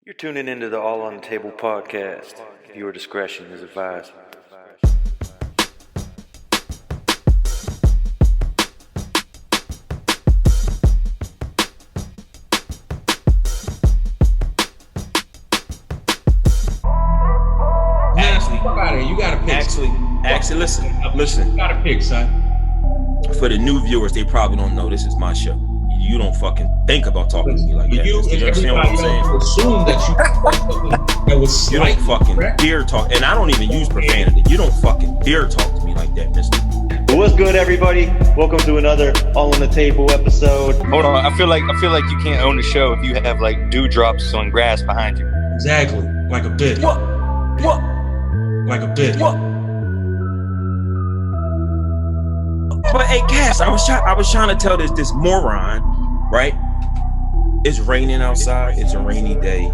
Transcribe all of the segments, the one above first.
You're tuning into the All on the Table podcast. Viewer discretion is advised. You gotta pick. Actually, listen. You gotta pick, son. For the new viewers, they probably don't know this is my show. You don't fucking think about talking to me like that. You understand what I'm saying? Assume that that was you don't fucking dare talk, and I don't even use profanity. You don't fucking dare talk to me like that, mister. What's good, everybody? Welcome to another All on the Table episode. Hold on, I feel like you can't own the show if you have like dewdrops on grass behind you. Exactly, like a bitch. What? Like a bitch. What? But hey, Cass, I was trying to tell this moron, right? It's raining outside. It's a rainy day.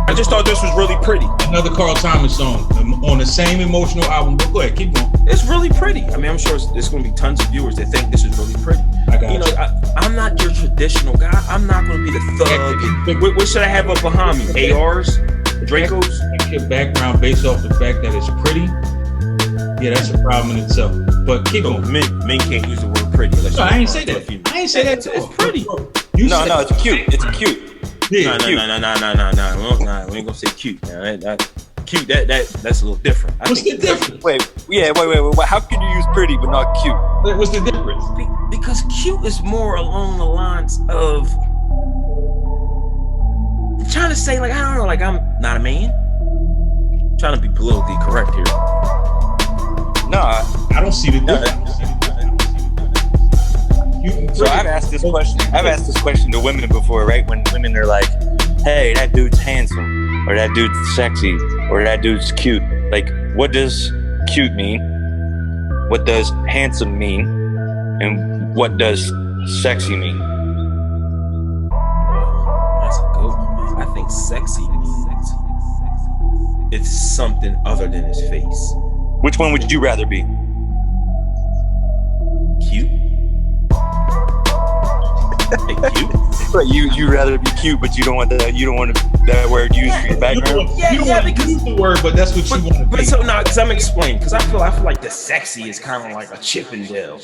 I just thought this was really pretty. Another Carl Thomas song on the same emotional album. But go ahead, keep going. It's really pretty. I mean, I'm sure there's going to be tons of viewers that think this is really pretty. I got you know, I'm not your traditional guy. I'm not going to be the thug. What should I have up behind me? ARs? Dracos? Your background based off the fact that it's pretty. Yeah, that's a problem in itself. But keep going. Men can't use the word pretty. No, I ain't say that. I ain't say that. It's pretty. No, it's cute. It's cute. Yeah, no. We ain't gonna say cute. Cute. That's a little different. What's the difference? Wait. How can you use pretty but not cute? What's the difference? Because cute is more along the lines of trying to say, like, I don't know, like I'm not a man. I'm trying to be politically correct here. No, I don't see the difference. So I've asked this question to women before, right? When women are like, hey, that dude's handsome, or that dude's sexy, or that dude's cute. Like, what does cute mean? What does handsome mean? And what does sexy mean? That's a good one, man. I think sexy means it's something other than his face. Which one would you rather be? Cute? Cute? But you rather be cute, but you don't want that word used for your background. You don't want to use the word, but that's what you want to be. But so no, because I'm explaining. Because I feel like the sexy is kind of like a Chippendale.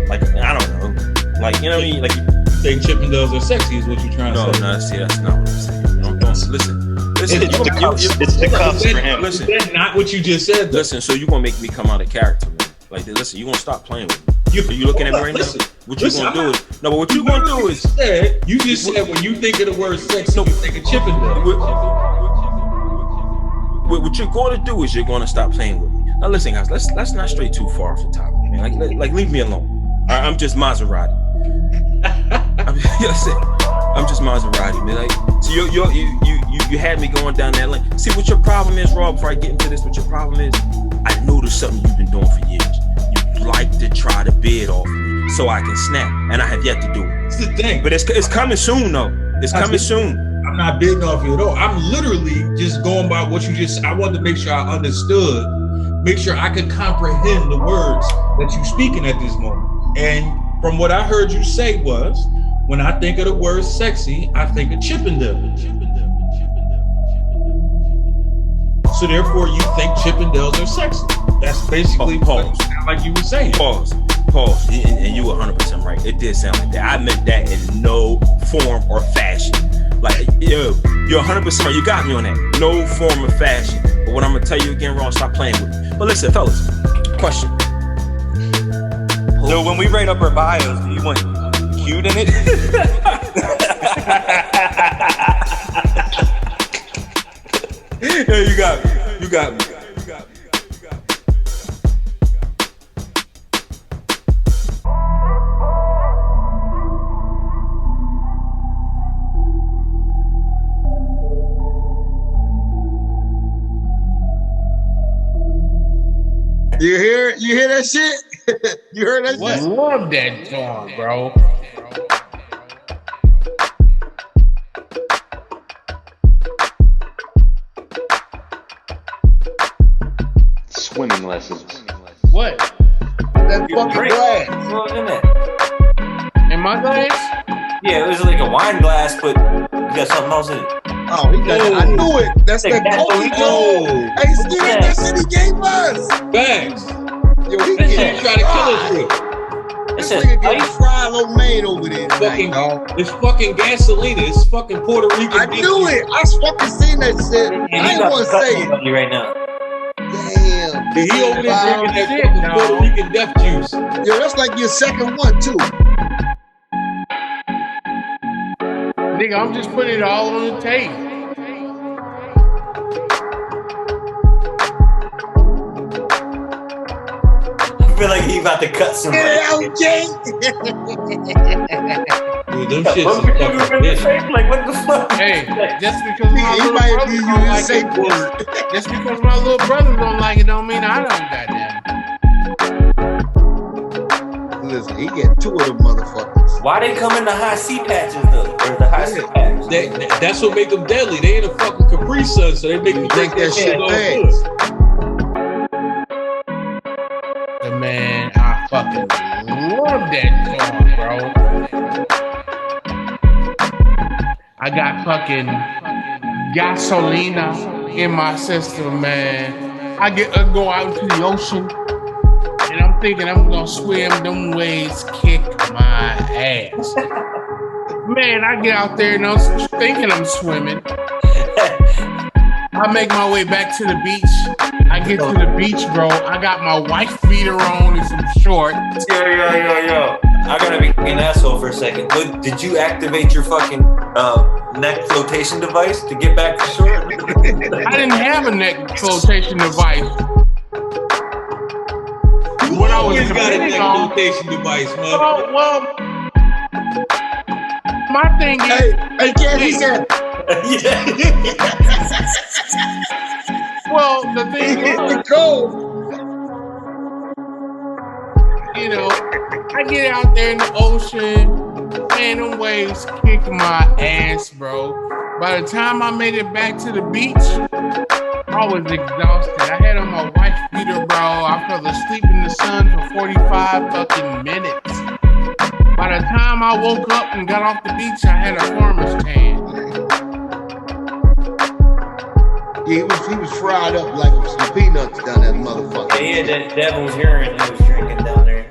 Like, I don't know. Like, you know what I mean? Like, you think Chippendales are sexy is what you're trying to say. No, see, that's not what I'm saying. Listen. It's the cuffs for him. Listen, that's not what you just said. Though. Listen, so you're going to make me come out of character, man. Like, listen, you're going to stop playing with me. Are you looking at me right now? What you going to do is... No, but what you going to do is... You just said when you think of the word sexy, you think of Chippendale. What you're going to do is you're going to stop playing with me. Now, listen, guys, let's not stray too far off the topic, man. Like leave me alone. All right, I'm just Mazerati. I'm just Mazerati, man. Like, so you had me going down that lane. See what your problem is, Rob. Before I get into this, what your problem is, I know there's something you've been doing for years. You like to try to bid off me so I can snap, and I have yet to do it. That's the thing. But it's coming soon, though. It's coming soon. I'm not bidding off you at all. I'm literally just going by what you just. I wanted to make sure I understood, make sure I could comprehend the words that you're speaking at this moment. And from what I heard you say was, when I think of the word sexy, I think of Chippendale. So therefore, you think Chippendales are sexy. That's basically what it sounded like you were saying. Pause. And you were 100% right. It did sound like that. I meant that in no form or fashion. Like, you're 100% right. You got me on that. No form or fashion. But what I'm going to tell you again, Ron, stop playing with me. But listen, fellas, question. So when we write up our bios, do you want cute in it? Yeah, you got me. You hear that shit? You heard that shit? I love that song, bro. Swimming lessons. What? That fucking glass. What was in there? In my glass? Yeah, it was like a wine glass, but you got something else in it. Oh, he got. I knew it. That's Like that Coke. Oh, Hey, see that shit he gave us? facts. Yo, he He getting tried to kill us with. This It nigga says getting ice. fried lo mein over there. Fucking, dog. it's fucking gasolina. It's fucking Puerto Rican. I knew it. I fucking seen that shit. And I he ain't about want to to cut say it. somebody right now. Damn. He over there Wow. drinking that Shit, fucking dog. Puerto Rican death juice. Yo, that's like your second one too. Nigga, I'm just putting it all on the table. I feel like he about to cut somebody. Get out, Jay. Dude, them Got shits both is of you in fucking the dead. face, like what the fuck? Hey, just because my He little might brothers be don't using the like same it, word. just because my little brothers don't like it, don't mean I don't. Goddamn. Listen, he get two of them motherfuckers. Why they come in the high C patches though? Or the high C patches? That's what make them deadly. They ain't a fucking Capri Sun, so they make you drink that shit all good. The man, I fucking love that song, bro. I got fucking gasolina in my system, man. I go out to the ocean, and I'm thinking I'm gonna swim. Them waves kick my ass. Man, I get out there and I'm thinking I'm swimming. I make my way back to the beach. I get to the beach, bro. I got my wife beater on and some shorts. Yo. I gotta be an asshole for a second. But did you activate your fucking neck flotation device to get back to shore? I didn't have a neck flotation device. You What I was always got a depending neck on- flotation device, man. Well, my thing is, Hey, Ken, he said, Yeah. well, the he thing hit is, the code. you know, I get out there in the ocean, man, them waves kick my ass, bro. By the time I made it back to the beach, I was exhausted. I had on my wife beater, bro. I fell asleep in the sun for 45 fucking minutes. By the time I woke up and got off the beach, I had a farmer's tan. Yeah, he was fried up like some peanuts down that motherfucker. Yeah, that devil's urine he was drinking down there.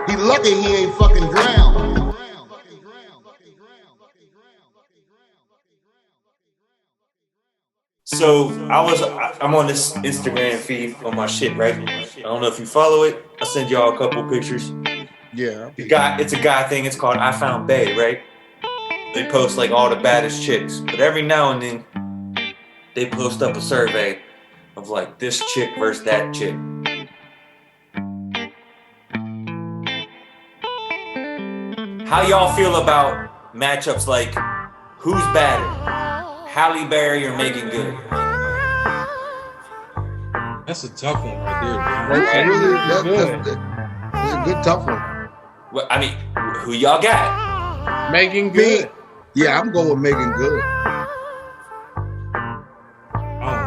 He lucky he ain't fucking drowned. So I'm on this Instagram feed on my shit, right? I don't know if you follow it. I'll send y'all a couple pictures. Yeah. It's a guy thing. It's called I Found Bae, right? They post like all the baddest chicks, but every now and then they post up a survey of like this chick versus that chick. How y'all feel about matchups like who's better, Halle Berry or Megan Good? That's a tough one right there, man. That's a good tough one. Well, I mean, who y'all got? Making good. Yeah, I'm going with Megan Good. I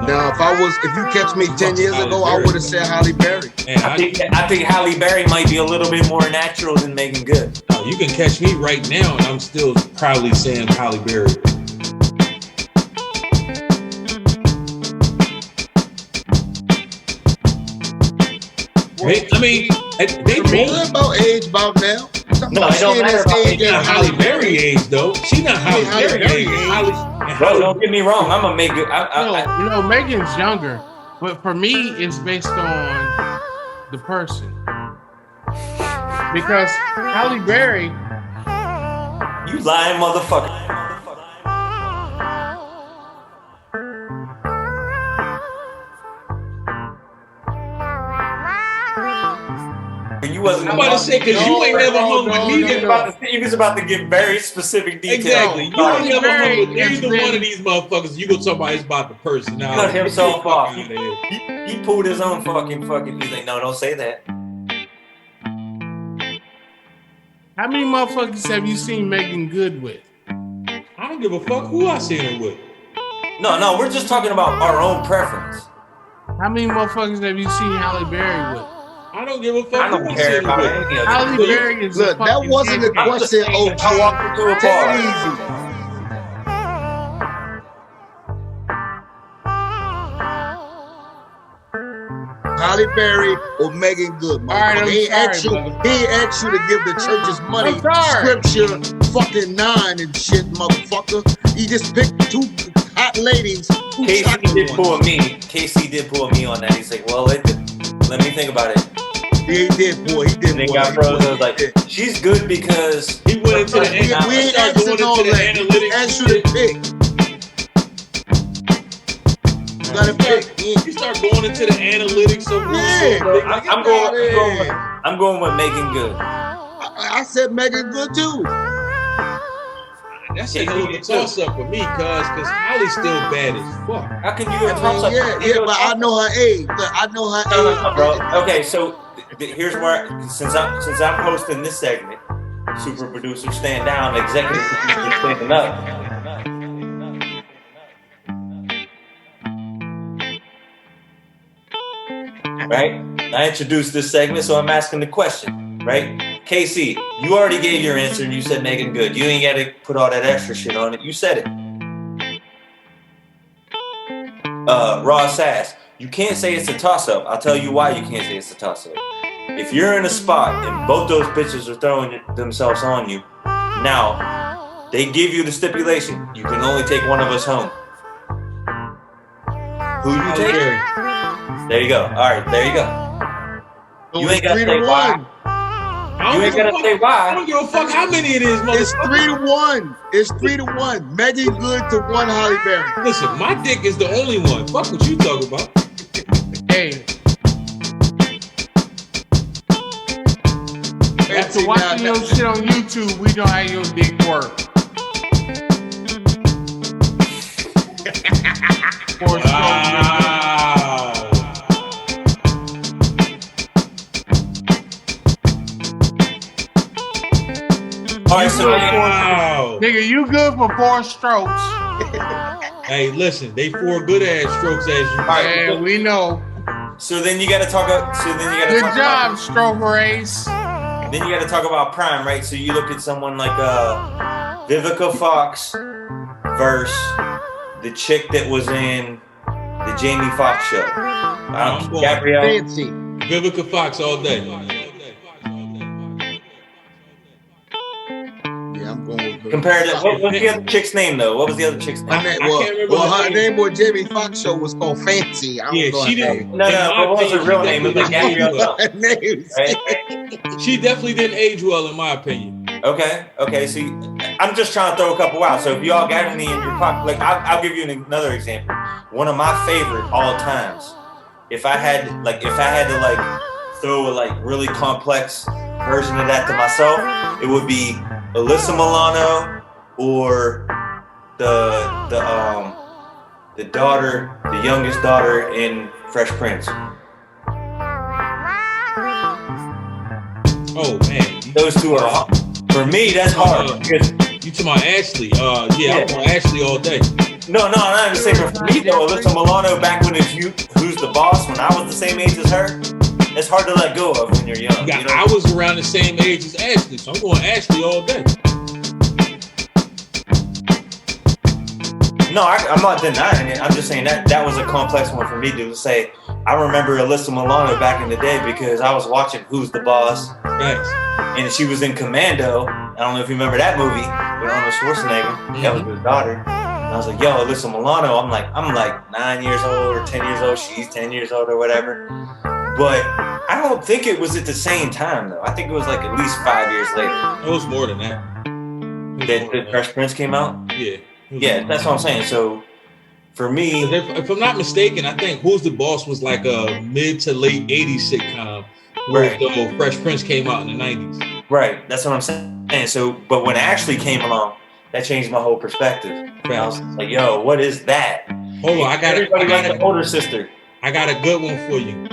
don't know. Now, if you catch me 10 years ago, I would have said Halle Berry. Man, I think Halle Berry might be a little bit more natural than Megan Good. you can catch me right now, and I'm still proudly saying Halle Berry. I mean, they both About age, about now. No, it don't matter about age. not Halle Berry age though. She not Halle Berry age. Bro, don't get me wrong. I'm a Megan. No, Megan's younger, but for me, it's based on the person. Because Halle Berry, You lying motherfucker. You wasn't I'm about to say because you ain't never hung with neither. He was about to give very specific details. Exactly. You ain't never Berry hung with has neither been- one of these motherfuckers. You gonna talk about it's about the person. Now Cut himself off. Get the fuck outta here. He pulled his own fucking. He's like, no, don't say that. how many motherfuckers have you seen Megan Good with? I don't give a fuck who I seen her with. No, we're just talking about our own preference. How many motherfuckers have you seen Halle Berry with? I don't give a fuck. I don't care about any of Halle it. Berry is Look, a that fucking wasn't a dickhead. question, OG. I walked into a Take bar. it easy. Halle Berry or Megan Good, All right, motherfucker. I'm He ain't asked you. sorry, He ain't asked you to give the church's money. I'm sorry. Scripture fucking 9 and shit, motherfucker. He just picked 2 hot ladies. Who Casey chocolate did ones. pull me. Casey did pull me on that. He's like, well, let me think about it. Yeah, he did, boy. He did. And then boy. got He froze. I was did. like, she's good because He went into the We ain't started asking going all into the that. We analytics. asked you to pick. You gotta pick. You start going into the analytics of Yeah. I'm going with Megan Good. I said Megan Good too. That's a hell of a toss up for me, cause Holly's still bad as fuck. How can you toss up? Yeah, but I know her age. Look, I know her age. No, bro. Okay, so here's where since I'm hosting this segment, super producer stand down, executive producer standing up. Right? I introduced this segment, so I'm asking the question, right? Casey, you already gave your answer and you said Megan Good. You ain't got to put all that extra shit on it. You said it. Raw Sass, you can't say it's a toss-up. I'll tell you why you can't say it's a toss-up. If you're in a spot and both those bitches are throwing themselves on you, now they give you the stipulation. You can only take one of us home. Who you take? There you go. All right, there you go. You ain't got to say why. You ain't got to say why. I don't give a fuck how many it is, It's motherfucker. 3-1. It's 3-1. Megan Good to 1 Halle Berry. Listen, my dick is the only one. Fuck what you talk about. Hey, after watching your shit on YouTube, we know how your dick work. Wow. All right, so Wow. Nigga, you good for 4 strokes. Hey, listen, they 4 good ass strokes as you. Man, we know. So then you got to talk about. Good job, stroke race. Then you got to talk about Prime, right? So you look at someone like Vivica Fox versus the chick that was in the Jamie Foxx show. Gabrielle. Fancy. Vivica Fox all day. Yeah, I'm going with Compared to what's the other chick's name though? What was the other chick's name? Her name, I can't remember well, her her name on Jamie Foxx show was called Fancy. I don't Yeah, know she her didn't. name. No. What was her real name? It was like Gabrielle. Her name. Right? She definitely didn't age well, in my opinion. Okay. See, I'm just trying to throw a couple out. So if y'all got any in your pocket, like I'll give you another example. One of my favorite all times. If I had to throw a like really complex version of that to myself, it would be Alyssa Milano or the daughter, the youngest daughter in Fresh Prince. Oh man, Those two are hard. For me, that's hard. Because you talking about Ashley? Yeah, I'm on Ashley all day. no, I'm not even saying for me though. Alyssa Milano back when it's you, Who's the Boss, when I was the same age as her, it's hard to let go of when you're young. Yeah, You know? I was around the same age as Ashley, so I'm going Ashley all day. No, I'm not denying it. I'm just saying that was a complex one for me to say. I remember Alyssa Milano back in the day because I was watching Who's the Boss, Thanks. and she was in Commando. I don't know if you remember that movie with Arnold Schwarzenegger. That was his daughter. And I was like, yo, Alyssa Milano. I'm like 9 years old or 10 years old. She's 10 years old or whatever. But I don't think it was at the same time though. I think it was like at least 5 years later It was more than that. that the Fresh Prince came out. Yeah. Yeah, that's what I'm saying. So for me, If I'm not mistaken, I think Who's the Boss was like a mid to late 80s sitcom where Right. the Fresh Prince came out in the 90s. right, that's what I'm saying. So, but when Ashley came along, that changed my whole perspective. And I was like, yo, what is that? Hold on, Everybody got an older sister. I got a good one for you.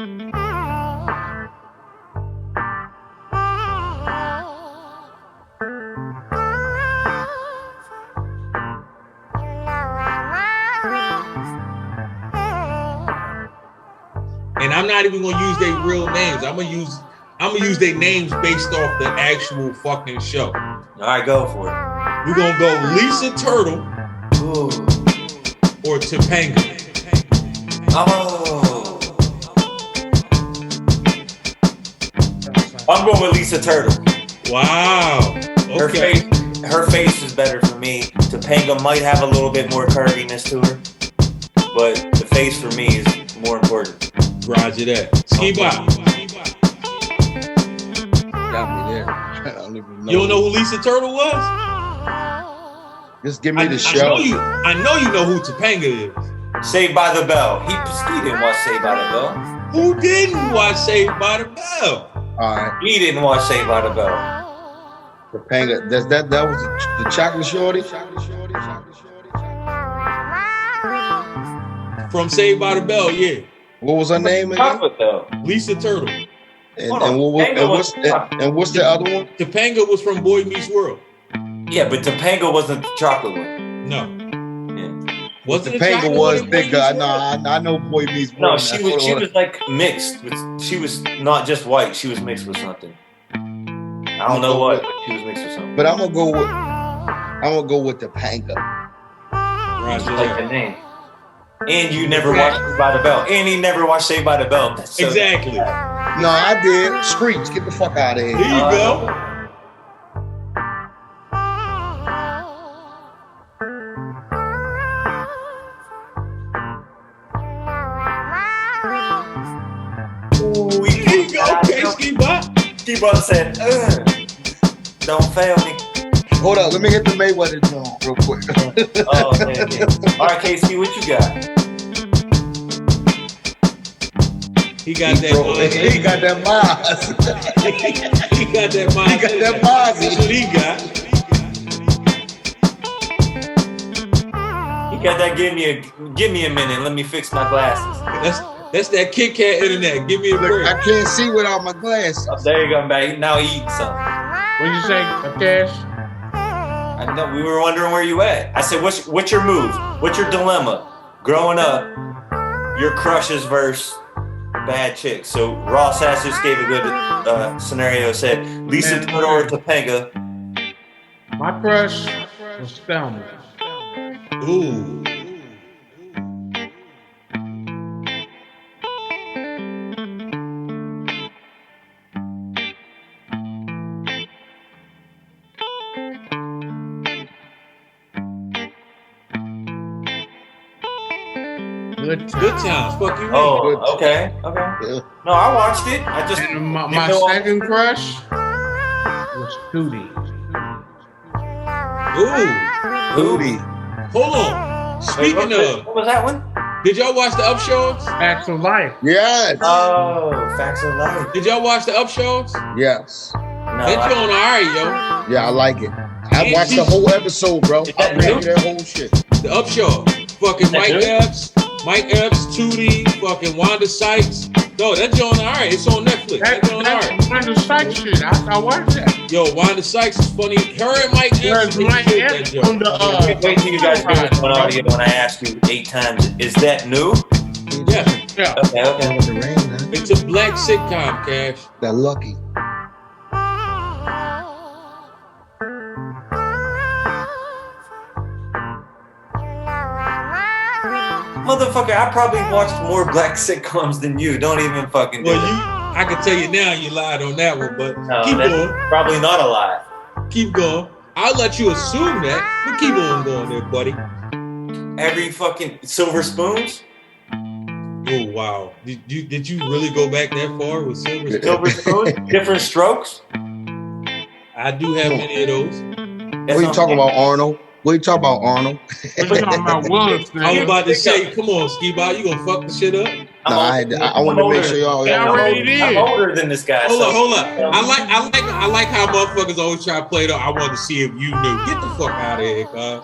And I'm not even gonna use their real names. I'm gonna use their names based off the actual fucking show. All right, go for it. We're gonna go Lisa Turtle or Topanga. Oh. I'm going with Lisa Turtle. Wow. Okay. Her face is better for me. Topanga might have a little bit more curviness to her, but the face for me is more important. Roger that. Ski Bop. Got me there. I don't even know. You don't know who Lisa Turtle was? Just give me the show. I know you know who Topanga is. Saved by the Bell. He didn't watch Saved by the Bell. Who didn't watch Saved by the Bell? All right. He didn't watch Saved by the Bell. Topanga. That was the chocolate shorty. From Saved by the Bell, yeah. What was her name again? Chocolate Bell. Lisa Turtle. And what's the other one? Topanga was from Boy Meets World. Yeah, but Topanga wasn't the chocolate one. No. Yeah. Wasn't Topanga was bigger. I know Boy Meets World. No, she was like mixed. She was not just white. She was mixed with something. I don't know what, but she was mixed with something. But I'm gonna go with Topanga. Roger Like the name. And you never watched Saved by the Bell. And he never watched Saved by the Bell. So exactly. No, I did. Screech, get the fuck out of here. There you go. Ooh, There you go. Okay, Ski Bop. Ski Bop said, don't fail me. Hold up, let me hit the Mayweather joint real quick. Oh, man. All right, KC, what you got? He got that. He got that Maz. He got that Maz. He got that Maz. That's what he got. He got that. Give me a minute. Let me fix my glasses. That's that Kit Kat internet. Give me a break. I can't see without my glasses. Oh, there you go, back. Now he eating something. What you say, Cash? I know we were wondering where you at. I said, what's your move? What's your dilemma? Growing up, your crushes versus bad chicks. So Rawasas just gave a good scenario. Said Lisa Turtle or Topanga. My crush was Thelma. Ooh. Good times. Fuck you. Oh, okay. Yeah. No, I watched it. I just And my second crush was Tootie. Ooh. Booty. Hold on. Speaking of, what was that one? did y'all watch the Upshows? Facts of Life. Yes. Oh, Facts of Life. Did y'all watch the Upshows? Yes. No, That joint alright, yo. Yeah, I like it. I watched the whole episode, bro. I read that whole shit. The Upshow. Fucking Mike Epps, Tootie, fucking Wanda Sykes. No, that joint alright. It's on Netflix. That joint alright. Wanda Sykes shit. I watched that. Yo, Wanda Sykes is funny. Her and Mike Epps. Mike Epps on the wait till you guys do this one audio when I ask you 8 times. Is that new? Yeah. Okay. The rain, man. It's a black sitcom, Cash. That lucky. Motherfucker, I probably watched more black sitcoms than you. Don't even fucking do Well, it. I can tell you now you lied on that one, but No, keep that's going. probably not a lie. Keep going. I'll let you assume that, but keep on going there, buddy. Every fucking Silver Spoons? Oh wow! Did you really go back that far with Silver Spoon? Silver Spoons? Different Strokes? I do have many of those. What are you talking about, Arnold? What are you talking about, Arnold? We're talking about Willis. I was about to say, come on, Ski Bop, you gonna fuck the shit up? Nah, I want to make sure y'all. Yeah, already did. I'm older than this guy. Hold up. I like how motherfuckers always try to play though. I wanted to see if you knew. Get the fuck out of here, cuz.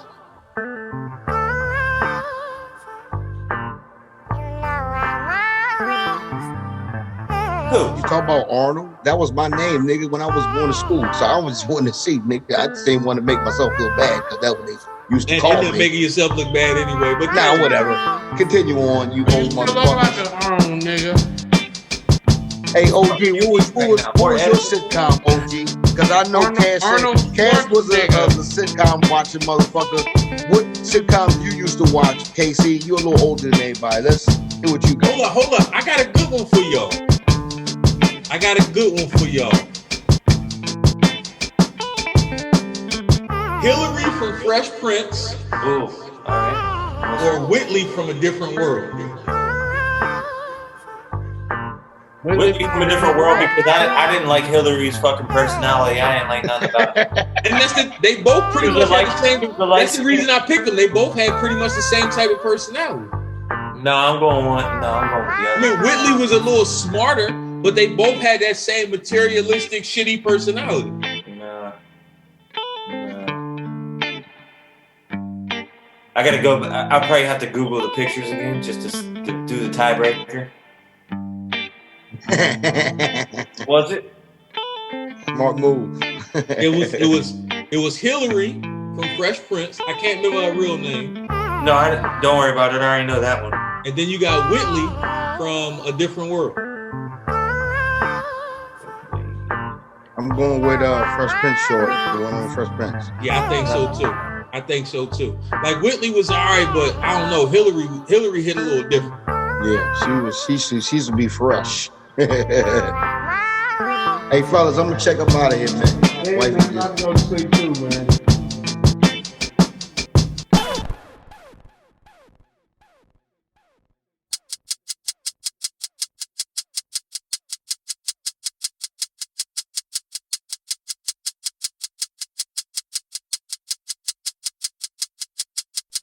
Who? You talk about Arnold? That was my name, nigga, when I was going to school. So I was wanting to see, nigga. I just didn't want to make myself feel bad because that's what they used to And call you're me. making yourself look bad anyway. But Nah, whatever. Continue on, you old You look like motherfucker. the Arnold, nigga. Hey, OG, who was your sitcom, OG? Because I know Cash was a sitcom watching motherfucker. What sitcoms you used to watch, KC? You're a little older than everybody. Let's hear what you got. Hold up. I got a good one for y'all. Hillary from Fresh Prince. Ooh, all right. Or Whitley from A Different World. Whitley from A Different World, because I didn't like Hillary's fucking personality. I didn't like nothing about it. And they both pretty much had the same. That's the reason I picked them. They both had pretty much the same type of personality. No, I'm going with the other. I mean, Whitley was a little smarter, but they both had that same materialistic, shitty personality. No. I gotta go. I'll probably have to Google the pictures again just to do the tiebreaker. Was it? Smart move. It was Hillary from Fresh Prince. I can't remember her real name. No, don't worry about it. I already know that one. And then you got Whitley from A Different World. I'm going with Fresh Prince short. The one on Fresh Prince. Yeah, I think so too. Like Whitley was alright, but I don't know. Hillary hit a little different. Yeah, she used to be fresh. Hey fellas, I'm gonna check them out of here, man. I'm going to sleep too, man.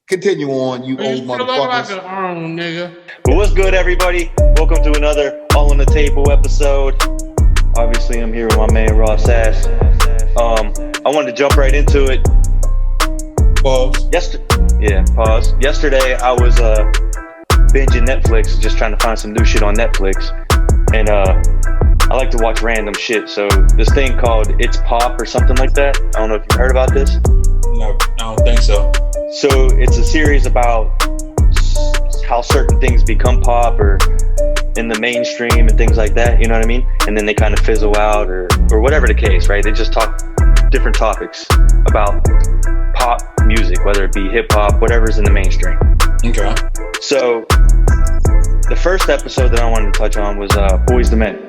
Continue on, you old motherfuckers. Like an nigga. But what's good, everybody? Welcome to another All on the Table episode. Obviously, I'm here with my man Rawasas. I wanted to jump right into it. Pause. Pause. Yesterday, I was binging Netflix, just trying to find some new shit on Netflix, and I like to watch random shit. So this thing called It's Pop or something like that. I don't know if you heard about this. No, I don't think so. So it's a series about how certain things become pop or in the mainstream and things like that, you know what I mean? And then they kind of fizzle out or whatever the case, right? They just talk different topics about pop music, whether it be hip hop, whatever's in the mainstream. Okay. So the first episode that I wanted to touch on was Boyz II Men.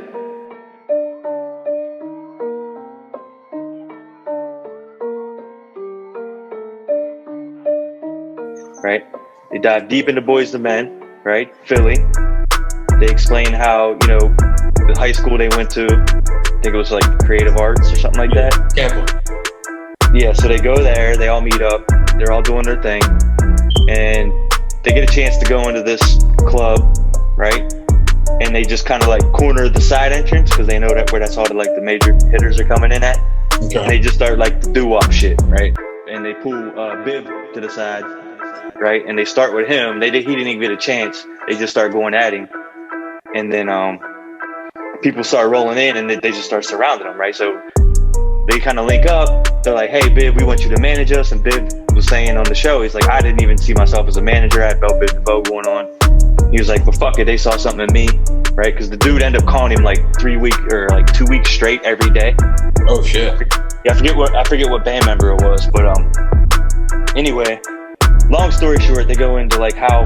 Right? They dive deep into Boyz II Men, right? Philly. They explain how, the high school they went to, I think it was like creative arts or something like that. Careful. Yeah, so they go there, they all meet up, they're all doing their thing, and they get a chance to go into this club, right? And they just kind of like corner the side entrance because they know that where that's all the major hitters are coming in at. Okay. And they just start like the doo-wop shit, right? And they pull Biv to the side. Right, and they start with him. He didn't even get a chance. They just start going at him, and then people start rolling in, and they just start surrounding him. Right, so they kind of link up. They're like, "Hey, Biv, we want you to manage us." And Biv was saying on the show, he's like, "I didn't even see myself as a manager. I had Bell Biv DeVoe going on." He was like, "But fuck it, they saw something in me." Right, because the dude ended up calling him like 3 weeks or like 2 weeks straight every day. Oh shit. Yeah, I forget what band member it was, but anyway. Long story short, they go into like how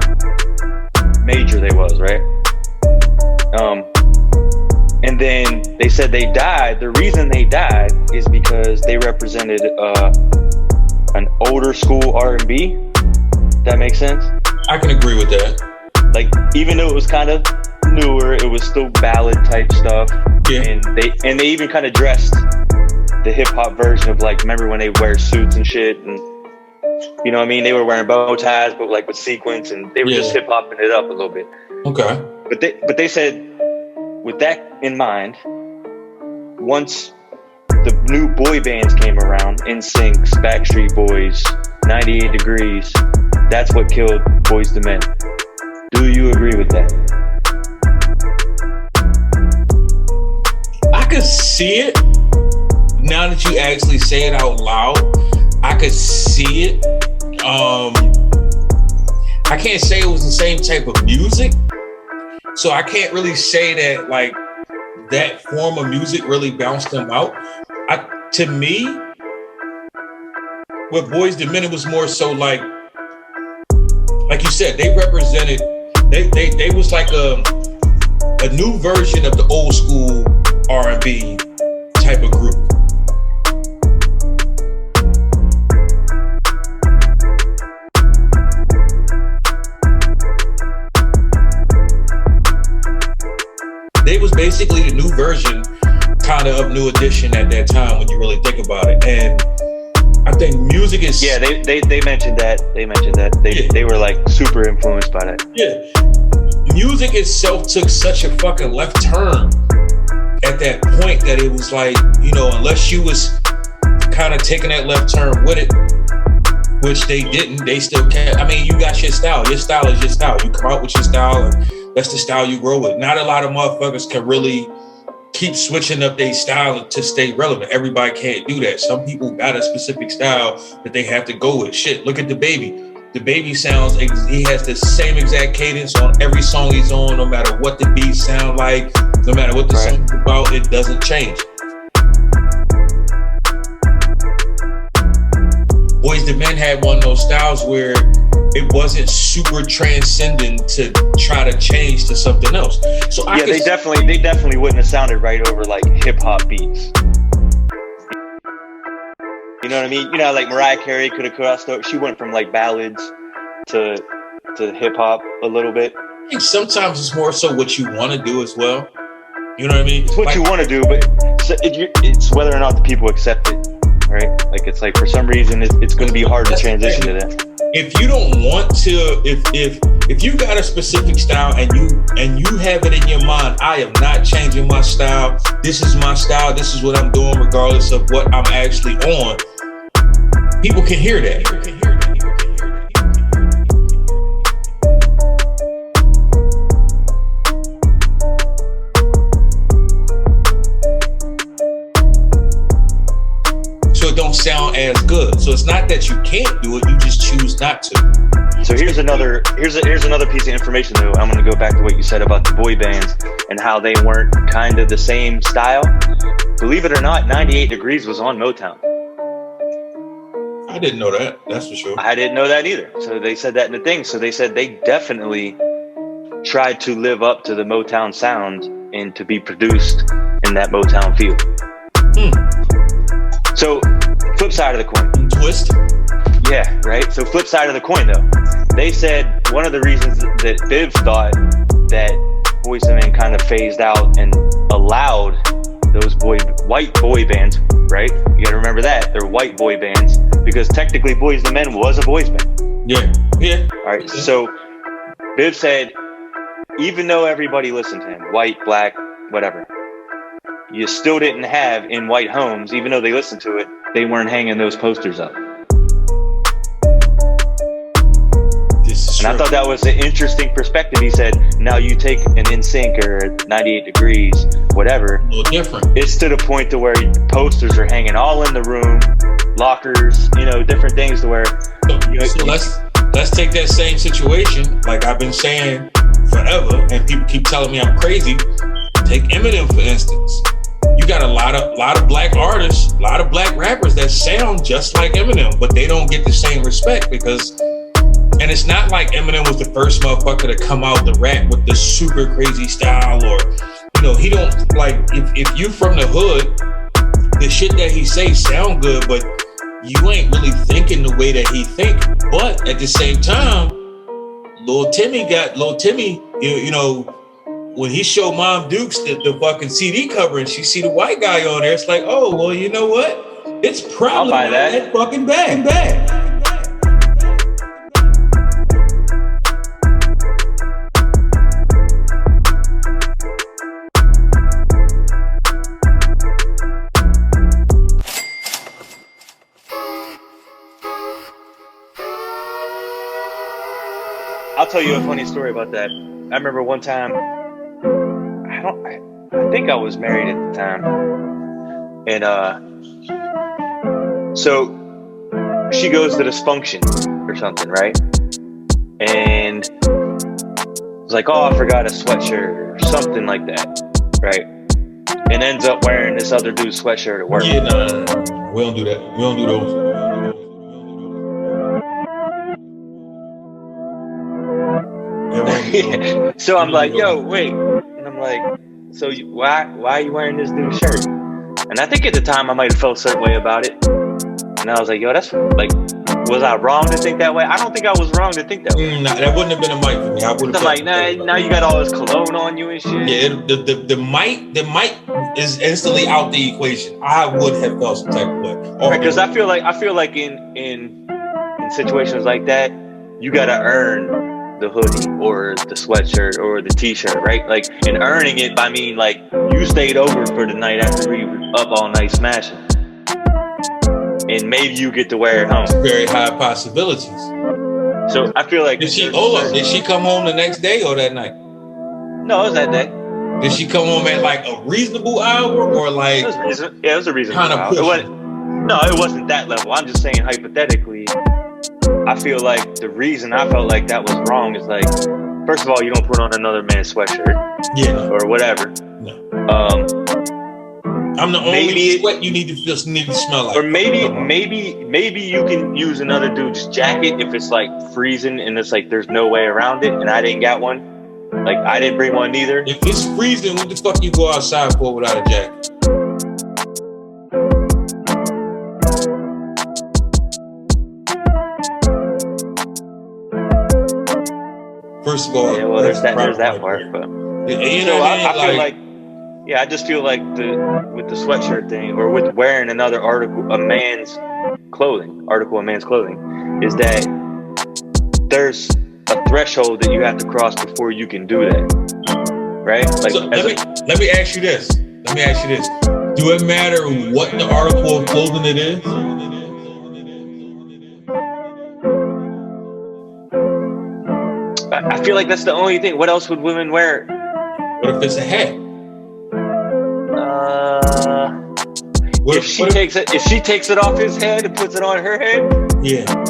major they was, right? And then they said they died. The reason they died is because they represented an older school R&B. That makes sense? I can agree with that. Like, even though it was kind of newer, it was still ballad type stuff. Yeah. And they even kind of dressed the hip hop version of like, remember when they wear suits and shit and you know what I mean? They were wearing bow ties, but like with sequins, and they were just hip hopping it up a little bit. Okay. But they said, with that in mind, once the new boy bands came around, NSYNC, Backstreet Boys, 98 Degrees, that's what killed Boyz II Men. Do you agree with that? I could see it. Now that you actually say it out loud, I could see it. I can't say it was the same type of music, so I can't really say that like that form of music really bounced them out. To me, with Boyz II Men, it was more so like you said, they represented. They was like a new version of the old school R&B type of group. They was basically the new version kind of New Edition at that time when you really think about it. And I think music is... Yeah, they mentioned that. They were like super influenced by that. Yeah. Music itself took such a fucking left turn at that point that it was like, you know, unless you was kind of taking that left turn with it, which they didn't, they still can't. I mean, you got your style. Your style is your style. You come out with your style and that's the style you grow with. Not a lot of motherfuckers can really keep switching up their style to stay relevant. Everybody can't do that. Some people got a specific style that they have to go with. Shit, look at the Baby. The Baby sounds, he has the same exact cadence on every song he's on, no matter what the beats sound like, no matter what the song's about, it doesn't change. Boyz II Men had one of those styles where it wasn't super transcendent to try to change to something else. So they definitely wouldn't have sounded right over like hip hop beats. You know what I mean? You know, like Mariah Carey could have crossed over. She went from like ballads to hip hop a little bit. I think sometimes it's more so what you want to do as well. You know what I mean? It's what you want to do, but it's whether or not the people accept it, right? Like it's like for some reason it's going to be hard to transition to that. If you don't want to, if you got a specific style and you have it in your mind, I am not changing my style. This is my style. This is what I'm doing, regardless of what I'm actually on. People can hear that. So it don't sound as good. So it's not that you can't do it, you just choose not to. So here's another piece of information though. I'm gonna go back to what you said about the boy bands and how they weren't kind of the same style. Believe it or not, 98 Degrees was on Motown. I didn't know that, that's for sure. I didn't know that either. So they said that in the thing. So they said they definitely tried to live up to the Motown sound and to be produced in that Motown feel. So flip side of the coin. Twist? Yeah, right? So flip side of the coin though. They said one of the reasons that Bibbs thought that Boyz II Men kind of phased out and allowed those white boy bands, right? You gotta remember that. They're white boy bands because technically Boyz II Men was a boys band. Yeah. All right, so Bibbs said, even though everybody listened to him, white, black, whatever, you still didn't have in white homes, even though they listened to it, they weren't hanging those posters up. And I thought that was an interesting perspective. He said, now you take an NSYNC or 98 Degrees, whatever. A little different. It's to the point to where posters are hanging all in the room, lockers, you know, different things to where... So let's take that same situation, like I've been saying forever, and people keep telling me I'm crazy. Take Eminem, for instance. You got a lot of black artists, a lot of black rappers that sound just like Eminem, but they don't get the same respect because... And it's not like Eminem was the first motherfucker to come out the rap with the super crazy style, or, you know, he don't, like, if you from the hood, the shit that he say sound good, but you ain't really thinking the way that he think. But at the same time, Lil Timmy, you know, when he showed Mom Dukes the fucking CD cover and she see the white guy on there, it's like, oh, well, you know what? It's probably not that fucking bad. I'll tell you a funny story about that. I remember one time, I think I was married at the time. And so she goes to this function or something, right? And it's like, oh, I forgot a sweatshirt or something like that, right? and ends up wearing this other dude's sweatshirt at work. Yeah, no. We don't do that. We don't do those. So I'm like, yo, wait. And I'm like, so why are you wearing this dude's shirt? And I think at the time I might have felt a certain way about it. And I was like, yo, that's like, was I wrong to think that way? I don't think I was wrong to think that way. Nah, that wouldn't have been a mic for me. I would have. Like, now you got all this cologne on you and shit. Yeah, the mic is instantly out the equation. I would have felt some type of way. Because I feel like in situations like that, you gotta earn the hoodie or the sweatshirt or the t-shirt, right? Like, and earning it by mean like you stayed over for the night after we were up all night smashing, and maybe you get to wear it home. Very high possibilities. So I feel like did she come home the next day or that night? No, it was that day. Did she come home at like a reasonable hour or like? It was a reasonable hour. It wasn't that level. I'm just saying hypothetically. I feel like the reason I felt like that was wrong is like, first of all, you don't put on another man's sweatshirt, or whatever. No. I'm the only sweat you need to smell like. Or maybe you can use another dude's jacket if it's like freezing and it's like there's no way around it, and I didn't got one. Like I didn't bring one either. If it's freezing, what the fuck you go outside for without a jacket? First of all, there's that part, but I just feel like with the sweatshirt thing, or with wearing another article of man's clothing, is that there's a threshold that you have to cross before you can do that, right? Like, so let me ask you this. Do it matter what the article of clothing it is? I feel like that's the only thing. What else would women wear? What if it's a hat? If she takes it off his head and puts it on her head,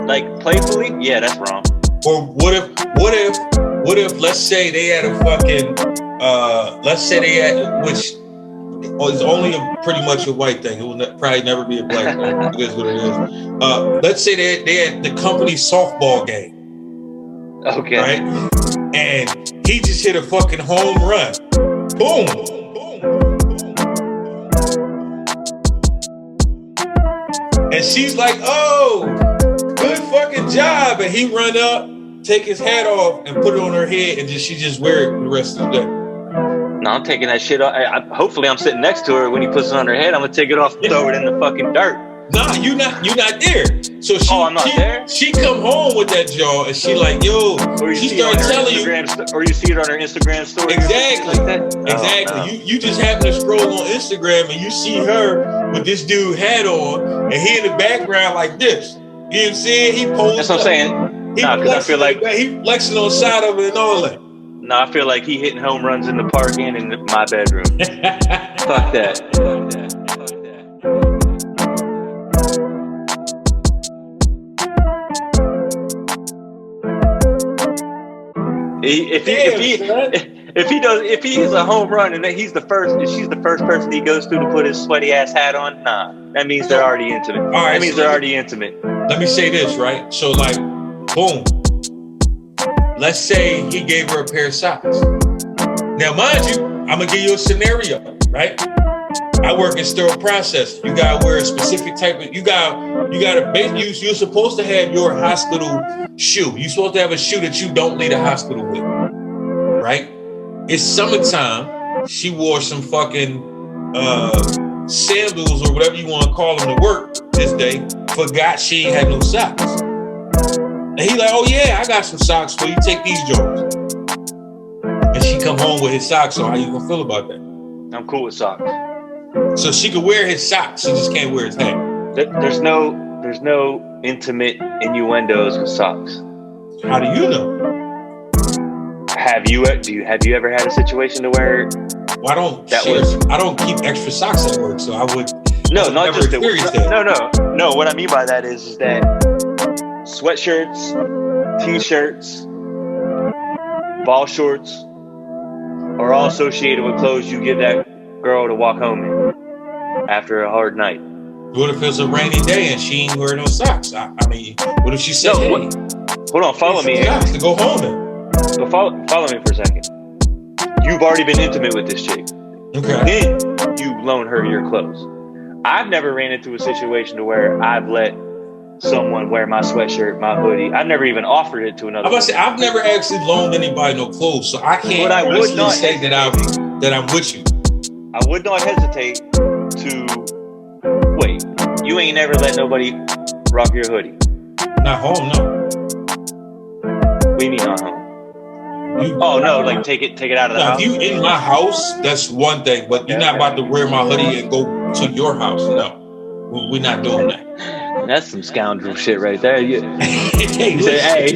like playfully, that's wrong. Or what if let's say they had a fucking which is only pretty much a white thing. It will probably never be a black thing. It is what it is. Let's say they had the company softball game. Okay. Right? And he just hit a fucking home run. Boom. And she's like, oh, good fucking job. And he run up, take his hat off, and put it on her head, and she just wear it for the rest of the day. No, I'm taking that shit off. Hopefully I'm sitting next to her when he puts it on her head. I'm gonna take it off and throw it in the fucking dirt. Nah, you not there. So I'm not there. She come home with that jaw and she like, yo, she start telling you, or you see it on her Instagram story. Exactly. Like that. Exactly. Oh, no. You just happen to scroll on Instagram and you see her with this dude hat on and he in the background like this. You know what I'm saying? He posed. That's what I'm saying. Because I feel like he flexing on the side of it and all that. No, I feel like he hitting home runs in the park and in my bedroom. Fuck that. If he is a home run and she's the first person he goes through to put his sweaty ass hat on, nah, that means they're already intimate. All right, that means they're already intimate. Let me say this, right? So like, boom. Let's say he gave her a pair of socks. Now, mind you, I'm gonna give you a scenario, right? I work in sterile process. You gotta wear a specific type of. You're supposed to have your hospital shoe. You're supposed to have a shoe that you don't leave the hospital with, right? It's summertime. She wore some fucking sandals or whatever you want to call them to work this day. Forgot she ain't had no socks. And he like, oh yeah, I got some socks for you. Take these Jordans. And she come home with his socks on. How you gonna feel about that? I'm cool with socks. So she could wear his socks. She just can't wear his hat. There's no intimate innuendos with socks. How do you know? Have you ever had a situation to where? Well, I don't keep extra socks at work, so I would. No, not just that. No. What I mean by that is that sweatshirts, t-shirts, ball shorts are all associated with clothes you give that girl to walk home in after a hard night. What if it's a rainy day and she ain't wearing no socks? I mean, what if she said, hey, hold on, follow me. Socks to go home in. So follow me for a second. You've already been intimate with this chick. Okay. Then you loan her your clothes. I've never ran into a situation to where I've let someone wear my sweatshirt, my hoodie. I've never even offered it to another. I've never actually loaned anybody no clothes, so I can't say that I'm with you. I would not hesitate to wait. You ain't never let nobody rock your hoodie. Not home, no. What do you mean not home? Like take it out of the house. If you in my house, that's one thing. But you're not about to wear my hoodie and go to your house. No, we're not doing that. That's some scoundrel shit right there. You say, hey,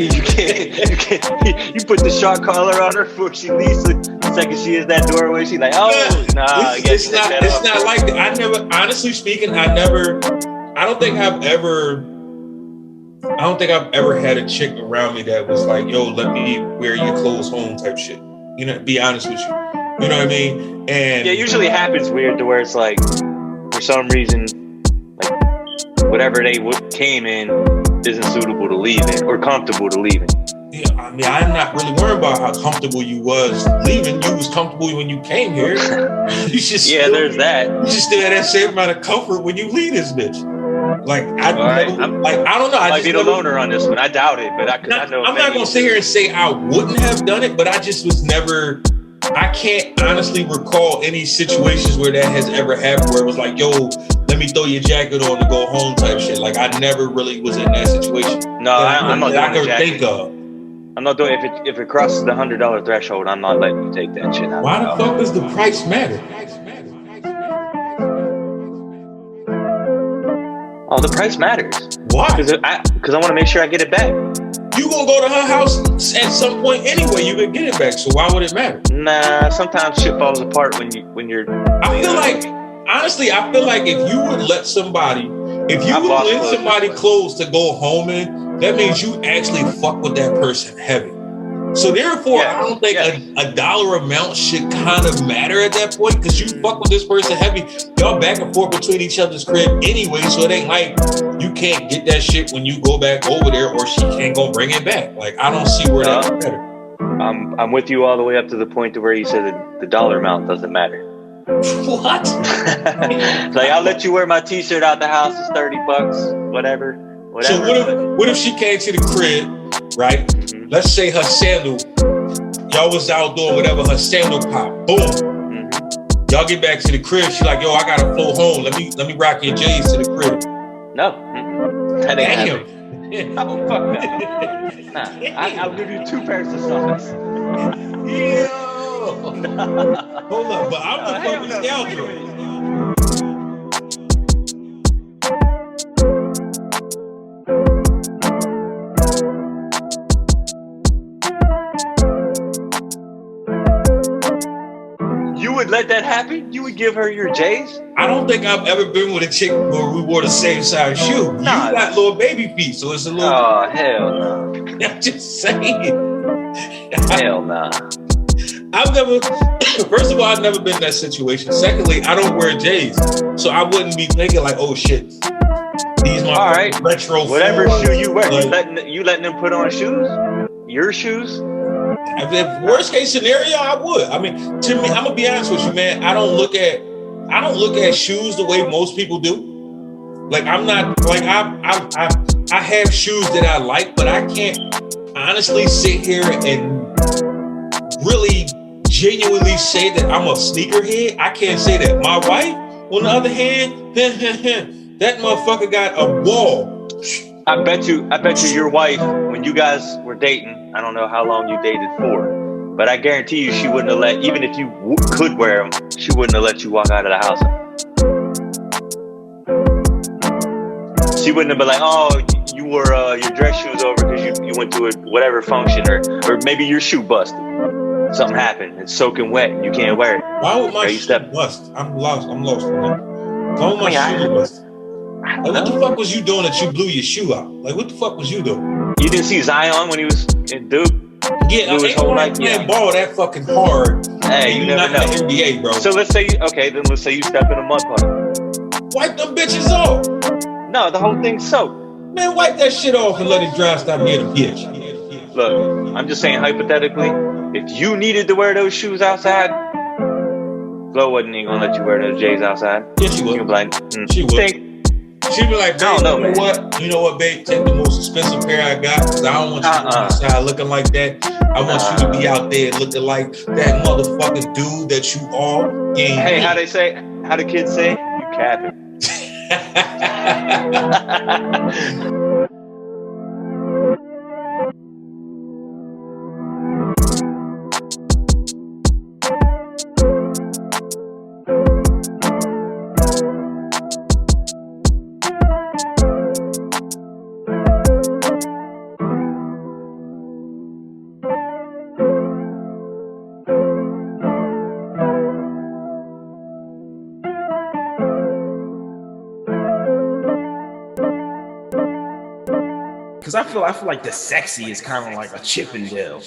you put the shark collar on her before she leaves. The second she is that doorway, she's like, oh, nah. It's not like that. I never, honestly speaking, I don't think I've ever had a chick around me that was like, yo, let me wear your clothes home type shit. You know, be honest with you. You know what I mean? And yeah, it usually happens weird to where it's like, for some reason, like whatever they came in isn't suitable to leave in or comfortable to leave in. Yeah, I mean, I'm not really worried about how comfortable you was leaving. You was comfortable when you came here. There's that. You just still had that same amount of comfort when you leave this bitch. Like I don't know. I might be the loner on this one. I doubt it, but I know. I'm not gonna sit here and say I wouldn't have done it, but I just was never. I can't honestly recall any situations where that has ever happened where it was like, yo, let me throw your jacket on to go home type shit. Like I never really was in that situation. No, I'm not doing the jacket. I'm not doing if it crosses the $100 threshold. I'm not letting you take that shit out. Why the fuck does the price matter? Oh, the price matters. Why? Because I want to make sure I get it back. You gonna go to her house at some point anyway. You can get it back. So why would it matter? Nah, sometimes shit falls apart when you're. I feel like if you would let somebody, if you would lend somebody clothes to go home in, that means you actually fuck with that person heavy. So therefore, I don't think a dollar amount should kind of matter at that point because you fuck with this person heavy. Y'all back and forth between each other's crib anyway, so it ain't like you can't get that shit when you go back over there or she can't go bring it back. Like, I don't see where that's better. I'm with you all the way up to the point to where you said that the dollar amount doesn't matter. What? Like, I'll let you wear my t-shirt out the house. It's $30, whatever. So what if she came to the crib, right? Mm-hmm. Let's say her sandal, y'all was out doing whatever, her sandal pop, boom. Mm-hmm. Y'all get back to the crib, she like, yo, I gotta flow home. Let me rock your J's to the crib. No. That ain't happening. Oh, fuck that. Nah, I'll give you 2 pairs of socks. Yeah. Hold up, but I'm the fucking scoundrel. You would let that happen? You would give her your J's? I don't think I've ever been with a chick where we wore the same size shoe. Nah, you got little baby feet, so it's a little. Oh, hell no. I'm just saying. Hell no. First of all, I've never been in that situation. Secondly, I don't wear J's, so I wouldn't be thinking like, oh shit, these my retro. Whatever shoe you wear, like, you letting them put on shoes? Your shoes? If worst case scenario, I would. I mean, to me, I'm gonna be honest with you, man. I don't look at shoes the way most people do. Like I'm not like I have shoes that I like, but I can't honestly sit here and really genuinely say that I'm a sneakerhead. I can't say that. My wife, on the other hand, that motherfucker got a wall. I bet you your wife, when you guys were dating, I don't know how long you dated for, but I guarantee you she wouldn't have let, even if you could wear them, she wouldn't have let you walk out of the house. She wouldn't have been like, oh, you wore your dress shoes over because you went to a whatever function, or maybe your shoe busted. Something happened. It's soaking wet. And you can't wear it. Why would my shoe bust? I'm lost on that. Why would my shoe bust? Like, what the fuck was you doing that you blew your shoe out? Like, what the fuck was you doing? You didn't see Zion when he was in Duke? Yeah, I ain't playing ball that fucking hard Hey, you never know. The NBA, bro. So let's say you step in a mud puddle. Wipe them bitches off. No, the whole thing's soaked. Man, wipe that shit off and let it dry. Stop near the pitch. Look, I'm just saying hypothetically, if you needed to wear those shoes outside, Flo wasn't even gonna let you wear those J's outside. Yeah, she would. You'd be like, She would. Think, She'd be like, babe, I don't know, you know what? You know what, babe? Take the most expensive pair I got, because I don't want you to be outside looking like that. I want you to be out there looking like that motherfucking dude that you are. Hey, how the kids say? You capping. Because I feel like the sexy is kind of like a Chippendale.